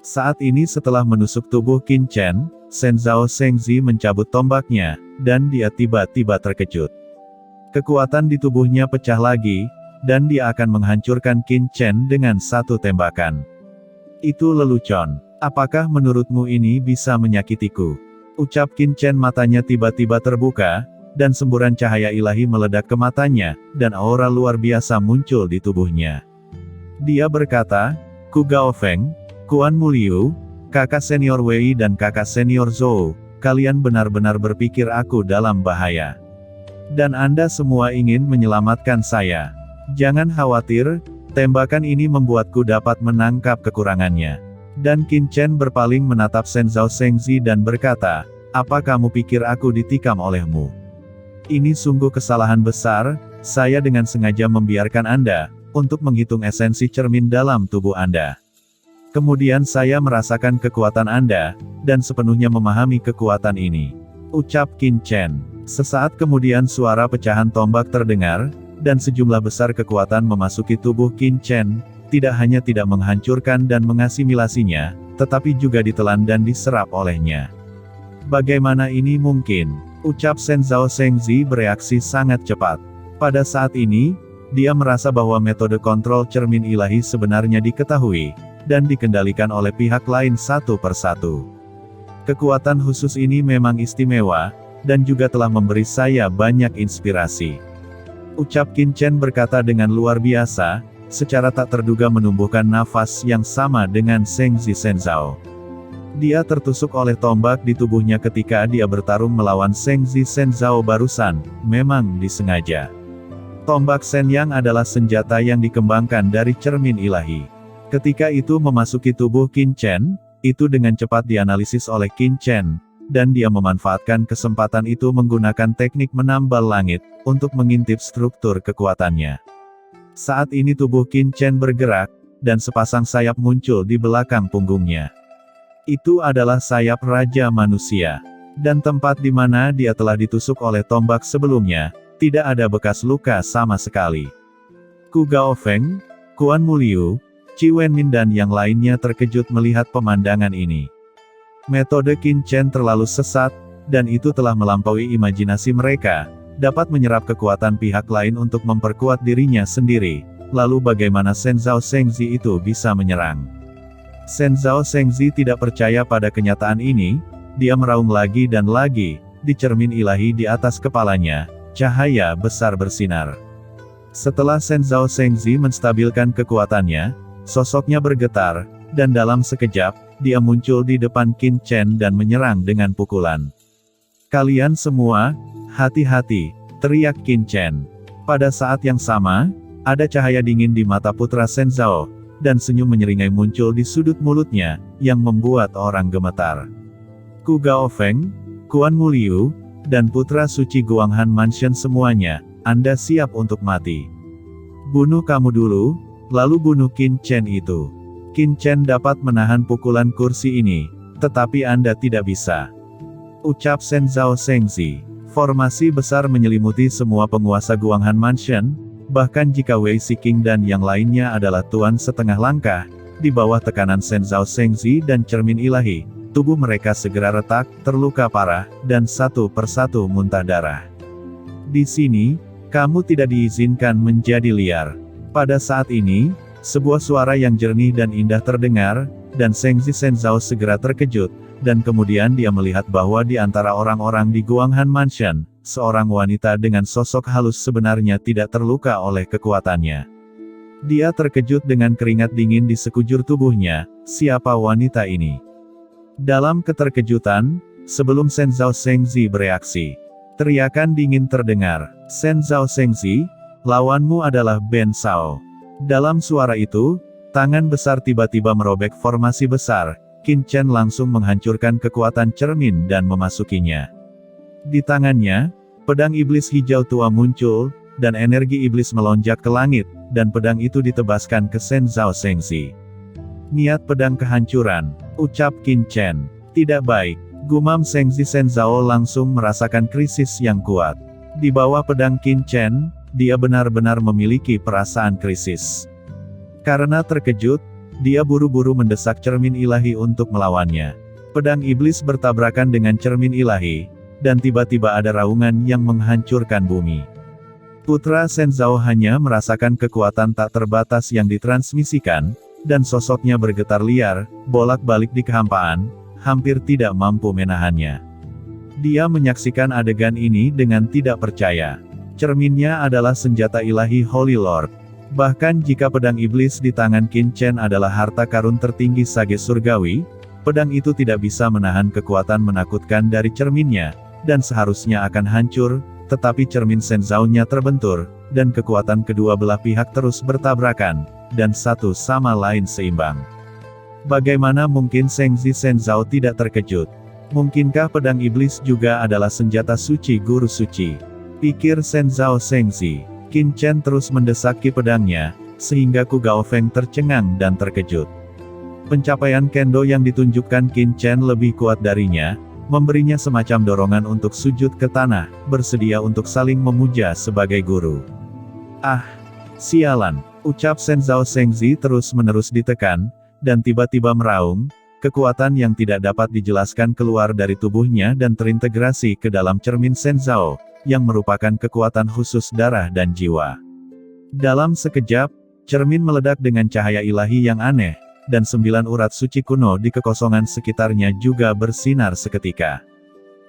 Saat ini setelah menusuk tubuh Qin Chen, Shen Zhao Shengzi mencabut tombaknya, dan dia tiba-tiba terkejut. Kekuatan di tubuhnya pecah lagi, dan dia akan menghancurkan Qin Chen dengan satu tembakan. Itu lelucon. Apakah menurutmu ini bisa menyakitiku? Ucap Qin Chen, matanya tiba-tiba terbuka, dan semburan cahaya ilahi meledak ke matanya, dan aura luar biasa muncul di tubuhnya. Dia berkata, Ku Gaofeng, Kuan Muliu, kakak senior Wei dan kakak senior Zhou, kalian benar-benar berpikir aku dalam bahaya. Dan Anda semua ingin menyelamatkan saya. Jangan khawatir, tembakan ini membuatku dapat menangkap kekurangannya. Dan Qin Chen berpaling menatap Shen Zhao Shengzi dan berkata, apa kamu pikir aku ditikam olehmu? Ini sungguh kesalahan besar, saya dengan sengaja membiarkan Anda, untuk menghitung esensi cermin dalam tubuh Anda. Kemudian saya merasakan kekuatan Anda, dan sepenuhnya memahami kekuatan ini. Ucap Qin Chen. Sesaat kemudian suara pecahan tombak terdengar, dan sejumlah besar kekuatan memasuki tubuh Qin Chen, tidak hanya tidak menghancurkan dan mengasimilasinya, tetapi juga ditelan dan diserap olehnya. Bagaimana ini mungkin? Ucap Shen Zhao Shengzi bereaksi sangat cepat. Pada saat ini, dia merasa bahwa metode kontrol cermin ilahi sebenarnya diketahui, dan dikendalikan oleh pihak lain satu persatu. Kekuatan khusus ini memang istimewa, dan juga telah memberi saya banyak inspirasi. Ucap Qin Chen berkata dengan luar biasa, secara tak terduga menumbuhkan nafas yang sama dengan Shengzi Shen Zhao. Dia tertusuk oleh tombak di tubuhnya ketika dia bertarung melawan Shengzi Shen Zhao barusan, memang disengaja. Tombak Shen Yang adalah senjata yang dikembangkan dari cermin ilahi. Ketika itu memasuki tubuh Qin Chen, itu dengan cepat dianalisis oleh Qin Chen, dan dia memanfaatkan kesempatan itu menggunakan teknik menambal langit, untuk mengintip struktur kekuatannya. Saat ini tubuh Qin Chen bergerak, dan sepasang sayap muncul di belakang punggungnya. Itu adalah sayap Raja Manusia. Dan tempat di mana dia telah ditusuk oleh tombak sebelumnya, tidak ada bekas luka sama sekali. Ku Gaofeng, Kuan Muliu, Qi Wenmin dan yang lainnya terkejut melihat pemandangan ini. Metode Qin Chen terlalu sesat, dan itu telah melampaui imajinasi mereka, dapat menyerap kekuatan pihak lain untuk memperkuat dirinya sendiri. Lalu bagaimana Shen Zhao Shengzi itu bisa menyerang? Shen Zhao Shengzi tidak percaya pada kenyataan ini, dia meraung lagi dan lagi, di cermin ilahi di atas kepalanya, cahaya besar bersinar. Setelah Shen Zhao Shengzi menstabilkan kekuatannya, sosoknya bergetar, dan dalam sekejap, dia muncul di depan Qin Chen dan menyerang dengan pukulan. Kalian semua, hati-hati, teriak Qin Chen. Pada saat yang sama, ada cahaya dingin di mata putra Shen Zhao, dan senyum menyeringai muncul di sudut mulutnya, yang membuat orang gemetar. Ku Gaofeng, Kuan Muliu, dan putra suci Guanghan Mansion semuanya, Anda siap untuk mati. Bunuh kamu dulu, lalu bunuh Qin Chen itu. Qin Chen dapat menahan pukulan kursi ini, tetapi Anda tidak bisa. Ucap Shen Zhao Shengzi. Formasi besar menyelimuti semua penguasa Guanghan Mansion, bahkan jika Wei Siqing dan yang lainnya adalah tuan setengah langkah, di bawah tekanan Shen Zhao Shengzi dan cermin ilahi, tubuh mereka segera retak, terluka parah, dan satu persatu muntah darah. Di sini, kamu tidak diizinkan menjadi liar. Pada saat ini, sebuah suara yang jernih dan indah terdengar, dan Shengzi Shen Zhao segera terkejut, dan kemudian dia melihat bahwa di antara orang-orang di Guanghan Mansion, seorang wanita dengan sosok halus sebenarnya tidak terluka oleh kekuatannya. Dia terkejut dengan keringat dingin di sekujur tubuhnya. Siapa wanita ini? Dalam keterkejutan, sebelum Shen Zhao Shengzi bereaksi, teriakan dingin terdengar. Shen Zhao Shengzi, lawanmu adalah Ben Shao. Dalam suara itu, tangan besar tiba-tiba merobek formasi besar. Qin Chen langsung menghancurkan kekuatan cermin dan memasukinya. Di tangannya, pedang iblis hijau tua muncul, dan energi iblis melonjak ke langit, dan pedang itu ditebaskan ke Shen Zhao Shengzi. Niat pedang kehancuran, ucap Qin Chen. Tidak baik. Gumam Shengzi Shen Zhao langsung merasakan krisis yang kuat. Di bawah pedang Qin Chen, dia benar-benar memiliki perasaan krisis. Karena terkejut, Dia buru-buru mendesak cermin ilahi untuk melawannya. Pedang iblis bertabrakan dengan cermin ilahi, dan tiba-tiba ada raungan yang menghancurkan bumi. Putra Shenzhou hanya merasakan kekuatan tak terbatas yang ditransmisikan, dan sosoknya bergetar liar, bolak-balik di kehampaan, hampir tidak mampu menahannya. Dia menyaksikan adegan ini dengan tidak percaya. Cerminnya adalah senjata ilahi Holy Lord. Bahkan jika pedang iblis di tangan Qin Chen adalah harta karun tertinggi sage surgawi, pedang itu tidak bisa menahan kekuatan menakutkan dari cerminnya, dan seharusnya akan hancur, tetapi cermin Shenzhou-nya terbentur, dan kekuatan kedua belah pihak terus bertabrakan, dan satu sama lain seimbang. Bagaimana mungkin Shengzi Shenzhou tidak terkejut? Mungkinkah pedang iblis juga adalah senjata suci guru suci? Pikir Shenzhou Shengzi. Qin Chen terus mendesaki pedangnya, sehingga Ku Gaofeng tercengang dan terkejut. Pencapaian kendo yang ditunjukkan Qin Chen lebih kuat darinya, memberinya semacam dorongan untuk sujud ke tanah, bersedia untuk saling memuja sebagai guru. Ah, sialan, ucap Shenzhou Shengzi terus-menerus ditekan, dan tiba-tiba meraung, kekuatan yang tidak dapat dijelaskan keluar dari tubuhnya dan terintegrasi ke dalam cermin Shenzhou, yang merupakan kekuatan khusus darah dan jiwa. Dalam sekejap, cermin meledak dengan cahaya ilahi yang aneh, dan 9 urat suci kuno di kekosongan sekitarnya juga bersinar seketika.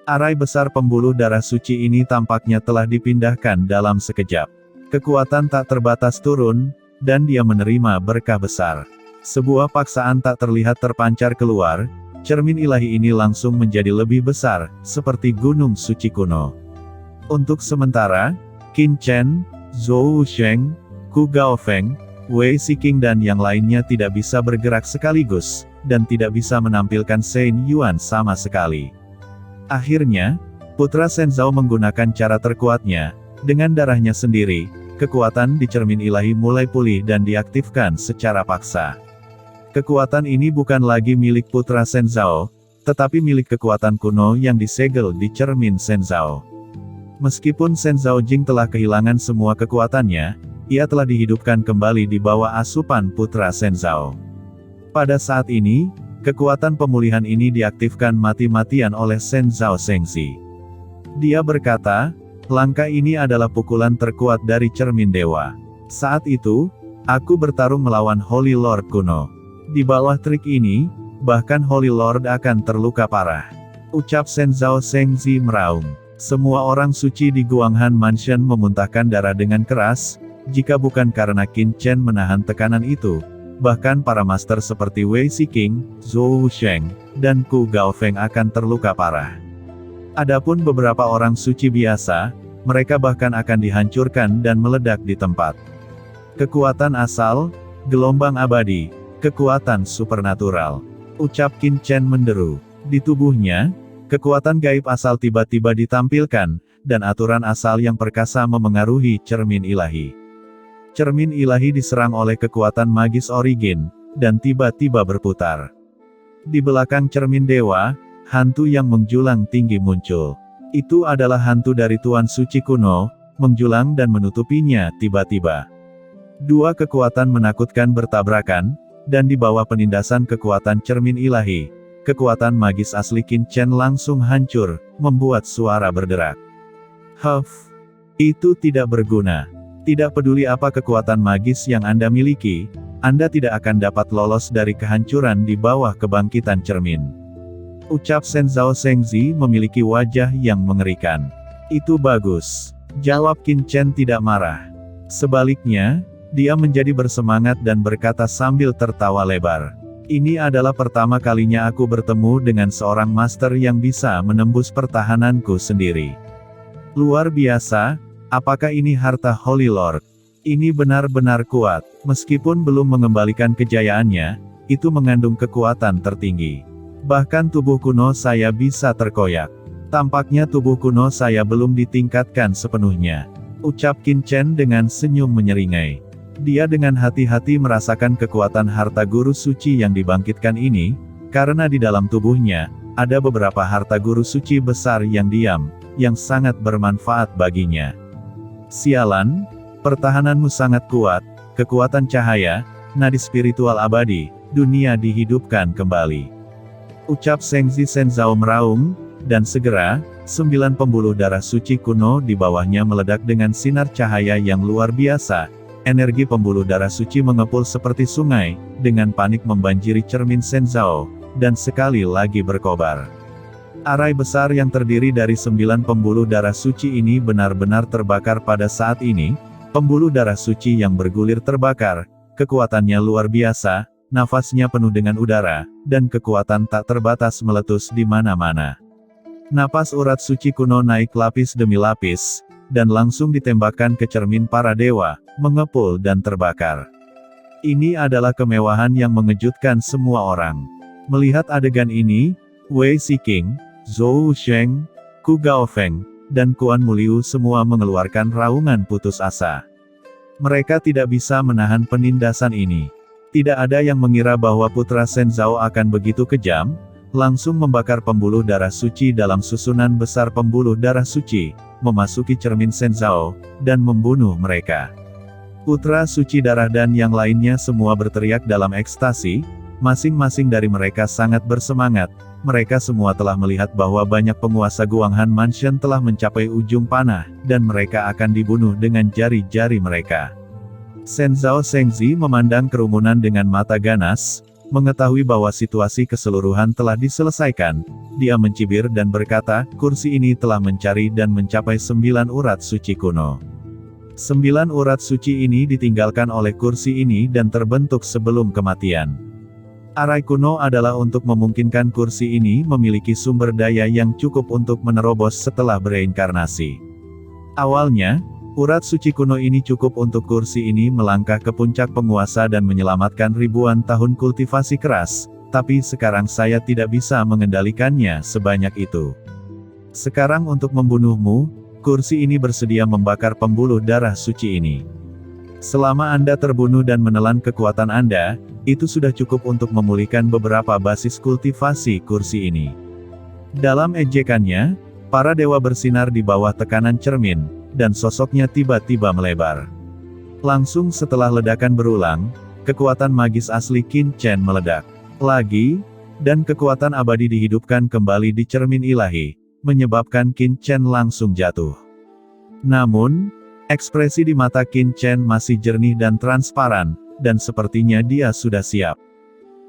Arai besar pembuluh darah suci ini tampaknya telah dipindahkan dalam sekejap. Kekuatan tak terbatas turun, dan dia menerima berkah besar. Sebuah paksaan tak terlihat terpancar keluar, cermin ilahi ini langsung menjadi lebih besar, seperti gunung suci kuno. Untuk sementara, Qin Chen, Zhou Wusheng, Ku Gaofeng, Wei Siqing dan yang lainnya tidak bisa bergerak sekaligus, dan tidak bisa menampilkan Shen Yuan sama sekali. Akhirnya, Putra Shenzhou menggunakan cara terkuatnya, dengan darahnya sendiri, kekuatan di cermin ilahi mulai pulih dan diaktifkan secara paksa. Kekuatan ini bukan lagi milik Putra Shenzhou, tetapi milik kekuatan kuno yang disegel di cermin Shenzhou. Meskipun Shenzhou Jing telah kehilangan semua kekuatannya, ia telah dihidupkan kembali di bawah asupan Putra Shenzhou. Pada saat ini, kekuatan pemulihan ini diaktifkan mati-matian oleh Shenzhou Shengzi. Dia berkata, langkah ini adalah pukulan terkuat dari cermin dewa. Saat itu, aku bertarung melawan Holy Lord kuno. Di bawah trik ini, bahkan Holy Lord akan terluka parah. Ucap Shenzhou Shengzi meraung. Semua orang suci di Guanghan Mansion memuntahkan darah dengan keras, jika bukan karena Qin Chen menahan tekanan itu, bahkan para master seperti Wei Siqing, Zhou Wusheng, dan Ku Gaofeng akan terluka parah. Adapun beberapa orang suci biasa, mereka bahkan akan dihancurkan dan meledak di tempat. Kekuatan asal, gelombang abadi, kekuatan supernatural. Ucap Qin Chen menderu. Di tubuhnya, kekuatan gaib asal tiba-tiba ditampilkan, dan aturan asal yang perkasa memengaruhi cermin ilahi. Cermin ilahi diserang oleh kekuatan magis origin, dan tiba-tiba berputar. Di belakang cermin dewa, hantu yang menjulang tinggi muncul. Itu adalah hantu dari Tuan Suci kuno, menjulang dan menutupinya tiba-tiba. Dua kekuatan menakutkan bertabrakan, dan di bawah penindasan kekuatan cermin ilahi, kekuatan magis asli Qin Chen langsung hancur, membuat suara berderak. Huff, itu tidak berguna. Tidak peduli apa kekuatan magis yang Anda miliki, Anda tidak akan dapat lolos dari kehancuran di bawah kebangkitan cermin. Ucap Shenzhou Shengzi memiliki wajah yang mengerikan. Itu bagus. Jawab Qin Chen tidak marah. Sebaliknya, dia menjadi bersemangat dan berkata sambil tertawa lebar. Ini adalah pertama kalinya aku bertemu dengan seorang master yang bisa menembus pertahananku sendiri. Luar biasa, apakah ini harta Holy Lord? Ini benar-benar kuat, meskipun belum mengembalikan kejayaannya, itu mengandung kekuatan tertinggi. Bahkan tubuh kuno saya bisa terkoyak. Tampaknya tubuh kuno saya belum ditingkatkan sepenuhnya. Ucap Qin Chen dengan senyum menyeringai. Dia dengan hati-hati merasakan kekuatan harta guru suci yang dibangkitkan ini, karena di dalam tubuhnya, ada beberapa harta guru suci besar yang diam, yang sangat bermanfaat baginya. Sialan, pertahananmu sangat kuat, kekuatan cahaya, nadi spiritual abadi, dunia dihidupkan kembali. Ucap Sengzi Shenzhou meraung, dan segera, 9 pembuluh darah suci kuno di bawahnya meledak dengan sinar cahaya yang luar biasa. Energi pembuluh darah suci mengepul seperti sungai, dengan panik membanjiri cermin Shenzhou, dan sekali lagi berkobar. Arai besar yang terdiri dari 9 pembuluh darah suci ini benar-benar terbakar pada saat ini. Pembuluh darah suci yang bergulir terbakar, kekuatannya luar biasa, nafasnya penuh dengan udara, dan kekuatan tak terbatas meletus di mana-mana. Napas urat suci kuno naik lapis demi lapis, dan langsung ditembakkan ke cermin para dewa, mengepul dan terbakar. Ini adalah kemewahan yang mengejutkan semua orang. Melihat adegan ini, Wei Shiqing, Zhou Sheng, Ku Gaofeng, dan Kuan Muliu semua mengeluarkan raungan putus asa. Mereka tidak bisa menahan penindasan ini. Tidak ada yang mengira bahwa putra Shenzhou akan begitu kejam, langsung membakar pembuluh darah suci dalam susunan besar pembuluh darah suci, memasuki cermin Shenzhou, dan membunuh mereka. Putra suci darah dan yang lainnya semua berteriak dalam ekstasi, masing-masing dari mereka sangat bersemangat. Mereka semua telah melihat bahwa banyak penguasa Guanghan Mansion telah mencapai ujung panah, dan mereka akan dibunuh dengan jari-jari mereka. Shenzhou Sengzi memandang kerumunan dengan mata ganas, mengetahui bahwa situasi keseluruhan telah diselesaikan. Dia mencibir dan berkata, kursi ini telah mencari dan mencapai 9 urat suci kuno. 9 urat suci ini ditinggalkan oleh kursi ini dan terbentuk sebelum kematian. Arai kuno adalah untuk memungkinkan kursi ini memiliki sumber daya yang cukup untuk menerobos setelah bereinkarnasi. Awalnya, urat suci kuno ini cukup untuk kursi ini melangkah ke puncak penguasa dan menyelamatkan ribuan tahun kultivasi keras, tapi sekarang saya tidak bisa mengendalikannya sebanyak itu. Sekarang untuk membunuhmu, kursi ini bersedia membakar pembuluh darah suci ini. Selama Anda terbunuh dan menelan kekuatan Anda, itu sudah cukup untuk memulihkan beberapa basis kultivasi kursi ini. Dalam ejekannya, para dewa bersinar di bawah tekanan cermin, dan sosoknya tiba-tiba melebar. Langsung setelah ledakan berulang, kekuatan magis asli Qin Chen meledak lagi, dan kekuatan abadi dihidupkan kembali di cermin ilahi, menyebabkan Qin Chen langsung jatuh. Namun, ekspresi di mata Qin Chen masih jernih dan transparan, dan sepertinya dia sudah siap.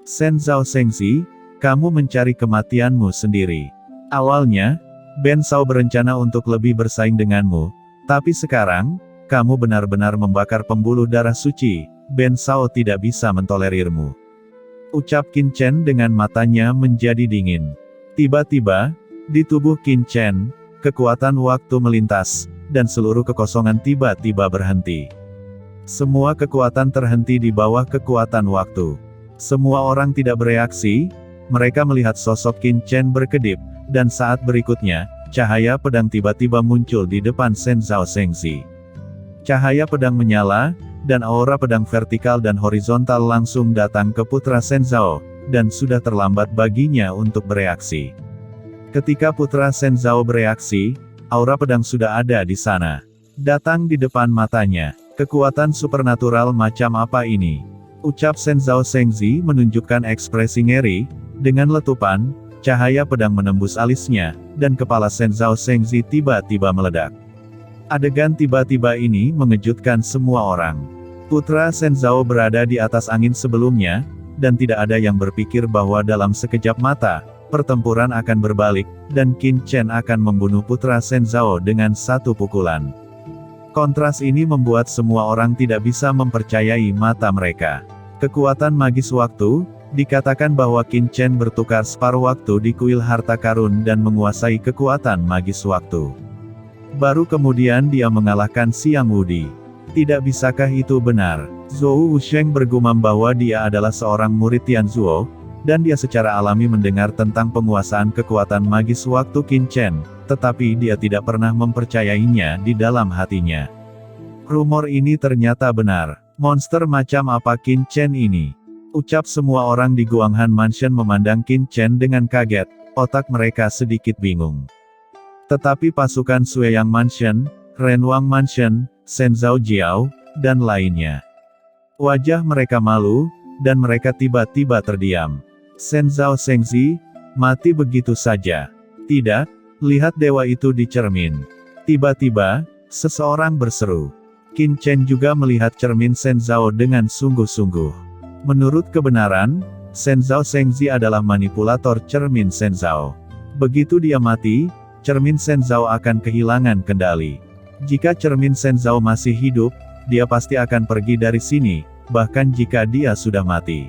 Shenzhou Sengzi, kamu mencari kematianmu sendiri. Awalnya, Ben Shao berencana untuk lebih bersaing denganmu, tapi sekarang, kamu benar-benar membakar pembuluh darah suci, Ben Shao tidak bisa mentolerirmu. Ucap Qin Chen dengan matanya menjadi dingin. Tiba-tiba, di tubuh Qin Chen, kekuatan waktu melintas, dan seluruh kekosongan tiba-tiba berhenti. Semua kekuatan terhenti di bawah kekuatan waktu. Semua orang tidak bereaksi, mereka melihat sosok Qin Chen berkedip, dan saat berikutnya, cahaya pedang tiba-tiba muncul di depan Shenzhou Sengzi. Cahaya pedang menyala, dan aura pedang vertikal dan horizontal langsung datang ke putra Shenzhou, dan sudah terlambat baginya untuk bereaksi. Ketika putra Shenzhou bereaksi, aura pedang sudah ada di sana. Datang di depan matanya. Kekuatan supernatural macam apa ini? Ucap Shenzhou Sengzi menunjukkan ekspresi ngeri. Dengan letupan, cahaya pedang menembus alisnya, dan kepala Shenzhou Sengzi tiba-tiba meledak. Adegan tiba-tiba ini mengejutkan semua orang. Putra Shenzhou berada di atas angin sebelumnya, dan tidak ada yang berpikir bahwa dalam sekejap mata, pertempuran akan berbalik, dan Qin Chen akan membunuh putra Shenzhou dengan satu pukulan. Kontras ini membuat semua orang tidak bisa mempercayai mata mereka. Kekuatan magis waktu, dikatakan bahwa Qin Chen bertukar separuh waktu di kuil harta karun dan menguasai kekuatan magis waktu. Baru kemudian dia mengalahkan Xiang Wudi. Tidak bisakah itu benar? Zhou Wusheng bergumam bahwa dia adalah seorang murid Tianzuo, dan dia secara alami mendengar tentang penguasaan kekuatan magis waktu Qin Chen, tetapi dia tidak pernah mempercayainya di dalam hatinya. Rumor ini ternyata benar. Monster macam apa Qin Chen ini? Ucap semua orang di Guanghan Mansion memandang Qin Chen dengan kaget, otak mereka sedikit bingung. Tetapi pasukan Sueyang Mansion, Renwang Mansion, Shenzhou Jiao, dan lainnya. Wajah mereka malu, dan mereka tiba-tiba terdiam. Shen Zhao Shengzi, mati begitu saja. Tidak, lihat dewa itu di cermin. Tiba-tiba, seseorang berseru. Qin Chen juga melihat cermin Shen Zhao dengan sungguh-sungguh. Menurut kebenaran, Shen Zhao Shengzi adalah manipulator cermin Shen Zhao. Begitu dia mati, cermin Shen Zhao akan kehilangan kendali. Jika cermin Shen Zhao masih hidup, dia pasti akan pergi dari sini, bahkan jika dia sudah mati.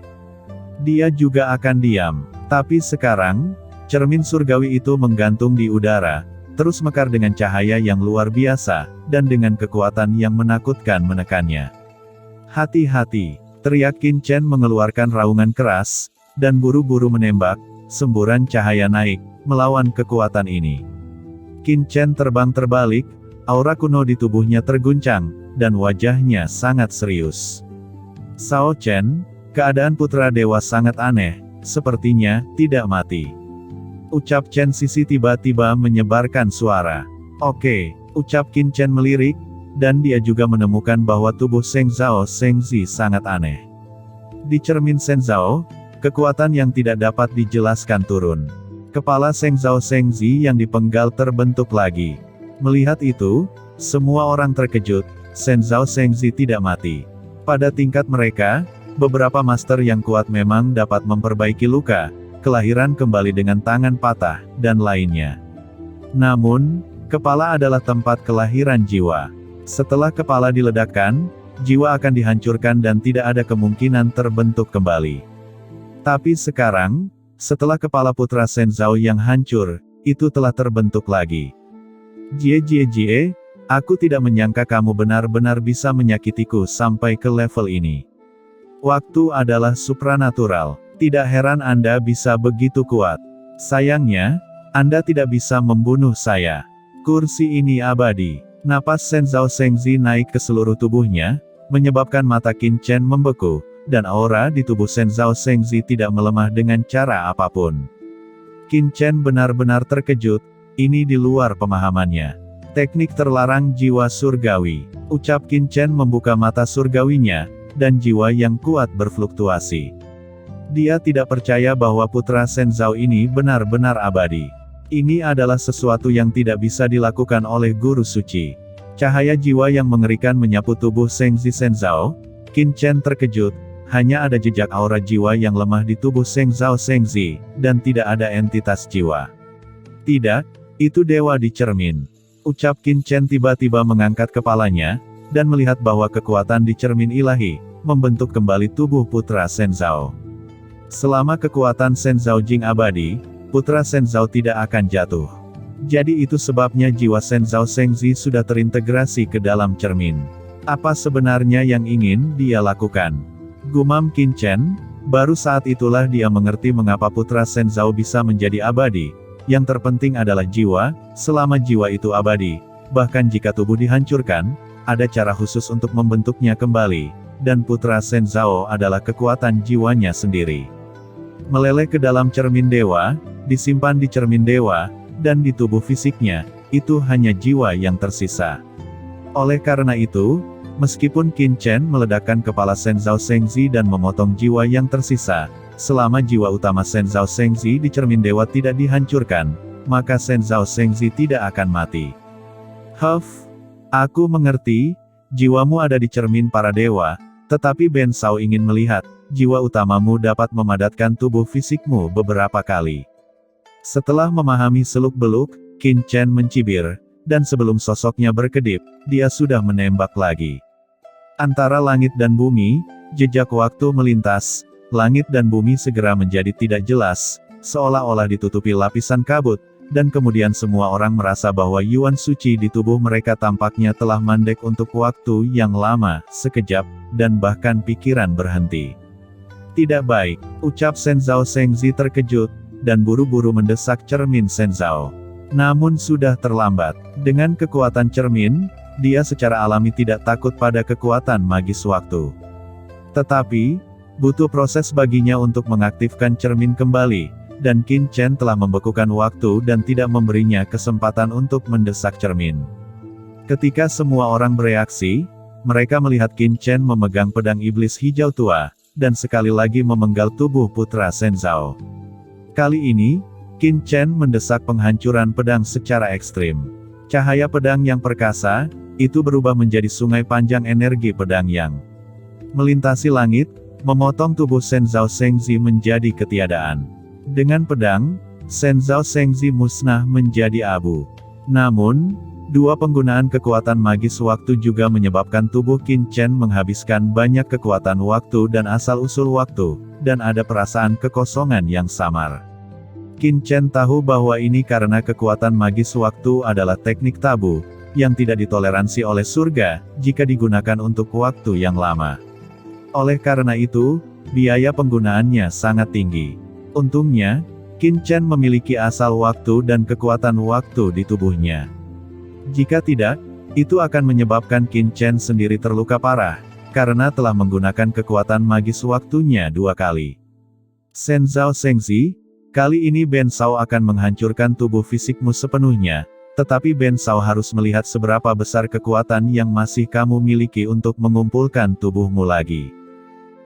Dia juga akan diam. Tapi sekarang, cermin surgawi itu menggantung di udara, terus mekar dengan cahaya yang luar biasa, dan dengan kekuatan yang menakutkan menekannya. Hati-hati, teriak Qin Chen mengeluarkan raungan keras, dan buru-buru menembak, semburan cahaya naik, melawan kekuatan ini. Qin Chen terbang terbalik, aura kuno di tubuhnya terguncang, dan wajahnya sangat serius. Sao Chen, keadaan putra dewa sangat aneh, sepertinya tidak mati. Ucap Chen Sisi tiba-tiba menyebarkan suara. Oke, ucap Qin Chen melirik, dan dia juga menemukan bahwa tubuh Shen Zhao Shengzi sangat aneh. Di cermin Shen Zhao, kekuatan yang tidak dapat dijelaskan turun. Kepala Shen Zhao Shengzi yang dipenggal terbentuk lagi. Melihat itu, semua orang terkejut, Shen Zhao Shengzi tidak mati. Pada tingkat mereka, beberapa master yang kuat memang dapat memperbaiki luka, kelahiran kembali dengan tangan patah, dan lainnya. Namun, kepala adalah tempat kelahiran jiwa. Setelah kepala diledakkan, jiwa akan dihancurkan dan tidak ada kemungkinan terbentuk kembali. Tapi sekarang, setelah kepala putra Shen Zhao yang hancur, itu telah terbentuk lagi. Jie, aku tidak menyangka kamu benar-benar bisa menyakitiku sampai ke level ini. Waktu adalah supranatural. Tidak heran Anda bisa begitu kuat. Sayangnya, Anda tidak bisa membunuh saya. Kursi ini abadi. Napas Shen Zhao Shengzi naik ke seluruh tubuhnya, menyebabkan mata Qin Chen membeku, dan aura di tubuh Shen Zhao Shengzi tidak melemah dengan cara apapun. Qin Chen benar-benar terkejut, ini di luar pemahamannya. Teknik terlarang jiwa surgawi. Ucap Qin Chen membuka mata surgawinya, dan jiwa yang kuat berfluktuasi. Dia tidak percaya bahwa putra Shen Zhao ini benar-benar abadi. Ini adalah sesuatu yang tidak bisa dilakukan oleh guru suci. Cahaya jiwa yang mengerikan menyapu tubuh Shengzi Shen Zhao. Qin Chen terkejut, hanya ada jejak aura jiwa yang lemah di tubuh Shen Zhao Shengzi, dan tidak ada entitas jiwa. Tidak, itu dewa di cermin. Ucap Qin Chen tiba-tiba mengangkat kepalanya, dan melihat bahwa kekuatan di cermin ilahi, membentuk kembali tubuh putra Shen Zhao. Selama kekuatan Shen Zhao Jing abadi, putra Shen Zhao tidak akan jatuh. Jadi itu sebabnya jiwa Shen Zhao Shengzi sudah terintegrasi ke dalam cermin. Apa sebenarnya yang ingin dia lakukan? Gumam Qin Chen, baru saat itulah dia mengerti mengapa putra Shen Zhao bisa menjadi abadi. Yang terpenting adalah jiwa, selama jiwa itu abadi, bahkan jika tubuh dihancurkan, ada cara khusus untuk membentuknya kembali, dan putra Shen Zhao adalah kekuatan jiwanya sendiri. Meleleh ke dalam cermin dewa, disimpan di cermin dewa, dan di tubuh fisiknya, itu hanya jiwa yang tersisa. Oleh karena itu, meskipun Qin Chen meledakkan kepala Shen Zhao Shengzi dan memotong jiwa yang tersisa, selama jiwa utama Shen Zhao Shengzi di cermin dewa tidak dihancurkan, maka Shen Zhao Shengzi tidak akan mati. Aku mengerti, jiwamu ada di cermin para dewa, tetapi Ben Shao ingin melihat, jiwa utamamu dapat memadatkan tubuh fisikmu beberapa kali. Setelah memahami seluk-beluk, Qin Chen mencibir, dan sebelum sosoknya berkedip, dia sudah menembak lagi. Antara langit dan bumi, jejak waktu melintas, langit dan bumi segera menjadi tidak jelas, seolah-olah ditutupi lapisan kabut, dan kemudian semua orang merasa bahwa yuan suci di tubuh mereka tampaknya telah mandek untuk waktu yang lama, sekejap, dan bahkan pikiran berhenti. Tidak baik, ucap Shen Zhao Shengzi terkejut, dan buru-buru mendesak cermin Shen Zhao. Namun sudah terlambat. Dengan kekuatan cermin, dia secara alami tidak takut pada kekuatan magis waktu. Tetapi, butuh proses baginya untuk mengaktifkan cermin kembali, dan Qin Chen telah membekukan waktu dan tidak memberinya kesempatan untuk mendesak cermin. Ketika semua orang bereaksi, mereka melihat Qin Chen memegang pedang iblis hijau tua, dan sekali lagi memenggal tubuh putra Shenzhou. Kali ini, Qin Chen mendesak penghancuran pedang secara ekstrim. Cahaya pedang yang perkasa, itu berubah menjadi sungai panjang energi pedang yang melintasi langit, memotong tubuh Shenzhou Shengzi menjadi ketiadaan. Dengan pedang, Shenzhou Shengzi musnah menjadi abu. Namun, dua penggunaan kekuatan magis waktu juga menyebabkan tubuh Qin Chen menghabiskan banyak kekuatan waktu dan asal-usul waktu, dan ada perasaan kekosongan yang samar. Qin Chen tahu bahwa ini karena kekuatan magis waktu adalah teknik tabu, yang tidak ditoleransi oleh surga, jika digunakan untuk waktu yang lama. Oleh karena itu, biaya penggunaannya sangat tinggi. Untungnya, Qin Chen memiliki asal waktu dan kekuatan waktu di tubuhnya. Jika tidak, itu akan menyebabkan Qin Chen sendiri terluka parah, karena telah menggunakan kekuatan magis waktunya 2 kali. Shenzhou Shengzi, kali ini Ben Shao akan menghancurkan tubuh fisikmu sepenuhnya, tetapi Ben Shao harus melihat seberapa besar kekuatan yang masih kamu miliki untuk mengumpulkan tubuhmu lagi.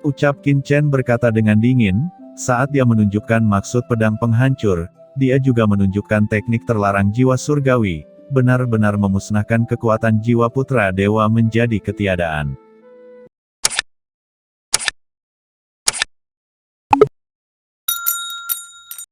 Ucap Qin Chen berkata dengan dingin, saat dia menunjukkan maksud pedang penghancur, dia juga menunjukkan teknik terlarang jiwa surgawi, benar-benar memusnahkan kekuatan jiwa putra dewa menjadi ketiadaan.